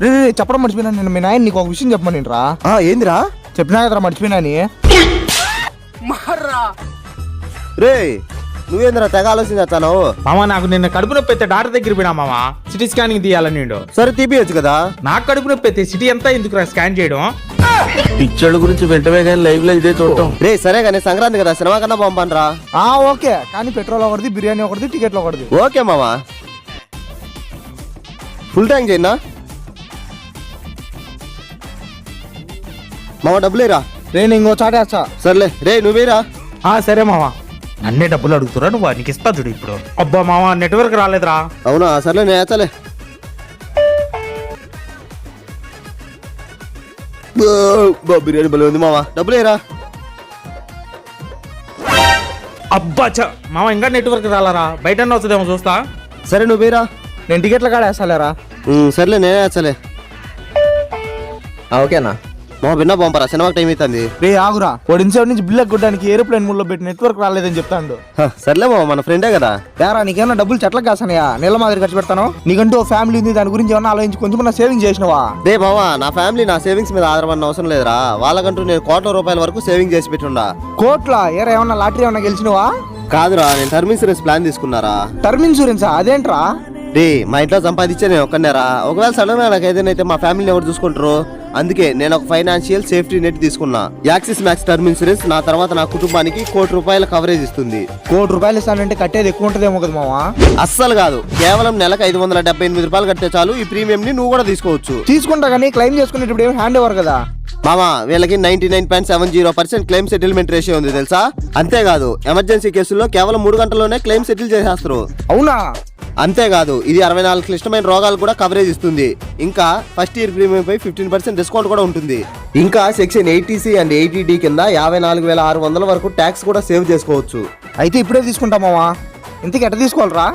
రే చెప్పడం మర్చిపోయినా నేను మీ నాయన నీకు ఒక విషయం చెప్పమని రా. ఏందిరా? చెప్పినా కదరా మర్చిపోయినా అని. రే నువ్వేంద్రా తెగ ఆలోచించాను. మామ నాకు నిన్న కడుపు నొప్పి అయితే డాక్టర్ దగ్గర పోయినా మామ, సిటీ స్కానింగ్ తీయాలని నేను. సరే తీపియచ్చు కదా. నాకు కడుపు నొప్పి అయితే సిటీ అంతా ఎందుకు స్కాన్ చేయడం? పిక్చర్ల గురించి వెంటనే కానీ లైవ్ లో ఇదే చూడటం. రే సరే కానీ సంక్రాంతి కదా, సినిమా కన్నా పంపనరా. ఓకే కానీ పెట్రోల్ ఒకటిది, బిర్యానీ ఒకటిది, టికెట్లు ఒకటిది. ఓకే మామా, ఫుల్ ట్యాంక్ చేయనా మామ? డబ్బులేరా? రే నేను ఇంకో చాటేస్తా. సర్లే రే నువ్వేరా. సరే మామ, అన్నీ డబ్బులు అడుగుతురా నువ్వు, నీకు ఇస్తా చూడు ఇప్పుడు. అబ్బా మామ నెట్వర్క్ రాలేదురా. అవునా? సర్లే నేను వేస్తాలే. బిర్యానీ బలి ఉంది మామ, డబ్బులేరా. అబ్బా మామ ఇంకా నెట్వర్క్ రాలరా, బయట వస్తుందేమో చూస్తా. సరే నువ్వేరా. నేను టికెట్ల కాడ వేస్తాలేరా. సర్లే నేనే వేస్తాలే. ఓకేనా మామ విన్నా పంపరా, సినిమాకి టైం అవుతుంది. రే ఆగురా, వాడు ఇన్సైడ్ నుంచి బిల్లు కొట్టడానికి ఏరోప్లేన్ మూడ్ లో పెట్టి నెట్వర్క్ రాలేదని చెప్తాడు. సర్లే మామ, మన ఫ్రెండే కదా. యారా నీకేమన్నా డబ్బులు చెట్లకు కాసానయా? నెల మాదిరి ఖర్చు పెడతాను. నీకంటూ ఓ ఫ్యామిలీ ఉంది, దాని గురించి ఏమన్నా ఆలోచించి కొంచెం సేవింగ్ చేసినవా? రే మామ, నా ఫ్యామిలీ నా సేవింగ్స్ మీద ఆధారపడిన అవసరం లేదురా. వాళ్ళకంటూ నేను ₹1,00,00,000 వరకు సేవింగ్ చేసి పెట్టుండా. కోట్ల ఏరా? ఏమన్నా లాటరీ ఏమన్నా గెలిచినవా? కాదురా, నేను టర్మ్ ఇన్సూరెన్స్ ప్లాన్ తీసుకున్నారా. టర్మ్ ఇన్సూరెన్సా? అదేంట్రా? రే మా ఇంట్లో సంపాదించే నేను ఒక్కనేరా. ఒకవేళ సడన్ గా నాకు ఏదైనా అయితే మా ఫ్యామిలీని ఎవరు చూసుకుంటారు? అందుకే నేను ఒక ఫైనాన్షియల్ సేఫ్టీ నెట్ తీసుకున్నా. యాక్సిస్ మ్యాక్స్ టర్మ్ ఇన్సూరెన్స్ నా తర్వాత నా కుటుంబానికి ₹1,00,00,000 కవరేజ్ ఇస్తుంది. ₹1,00,00,000 ఇస్తానంటే కట్టేది ఎక్కువ ఉంటదేమో కదా మావా? అస్సలు కాదు, కేవలం నెలకు ₹578 కడితే చాలు. ఈ ప్రీమియం ని నువ్వు కూడా తీసుకోవచ్చు. తీసుకుంటా కానీ క్లెయిమ్ చేసుకునేటప్పుడు ఏమి హ్యాండ్ ఓవర్ కదా మామా. వీళ్ళకి 99.70% క్లెయిమ్ సెటిల్మెంట్ రేషియో ఉంది తెలుసా. అంతేకాదు ఎమర్జెన్సీ కేసుల్లో కేవలం 3 గంటల్లోనే క్లెయిమ్ సెటిల్ చేసేస్తారు. అవునా? అంతేకాదు ఇది 64 క్లిష్టమైన రోగాలు కూడా కవరేజ్ ఇస్తుంది. ఇంకా ఫస్ట్ ఇయర్ ప్రీమియం పై 15% డిస్కౌంట్ కూడా ఉంటుంది. ఇంకా సెక్షన్ 80C అండ్ 80D కింద 54,600 వరకు ట్యాక్స్ కూడా సేవ్ చేసుకోవచ్చు. అయితే ఇప్పుడే తీసుకుంటా మావా. ఇంతకు ఎట్ట తీసుకోవాలరా?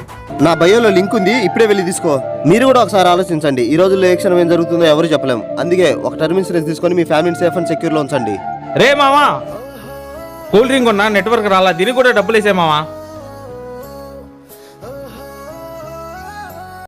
నా బయోలో లింక్ ఉంది, ఇప్పుడే వెళ్ళి తీసుకో. మీరు కూడా ఒకసారి ఆలోచించండి. ఈ రోజుల్లో ఏ క్షణం ఏం జరుగుతుందో ఎవరు చెప్పలేం. అందుకే ఒక టర్మ్ ఇన్సూరెన్స్ తీసుకొని మీ ఫ్యామిలీని సేఫ్ అండ్ సెక్యూర్ లో ఉంచండి. రే మామా, కూల్ డ్రింక్ ఉన్నా నెట్వర్క్ రాలా, దీనికి కూడా డబ్బులు వేసే మామా.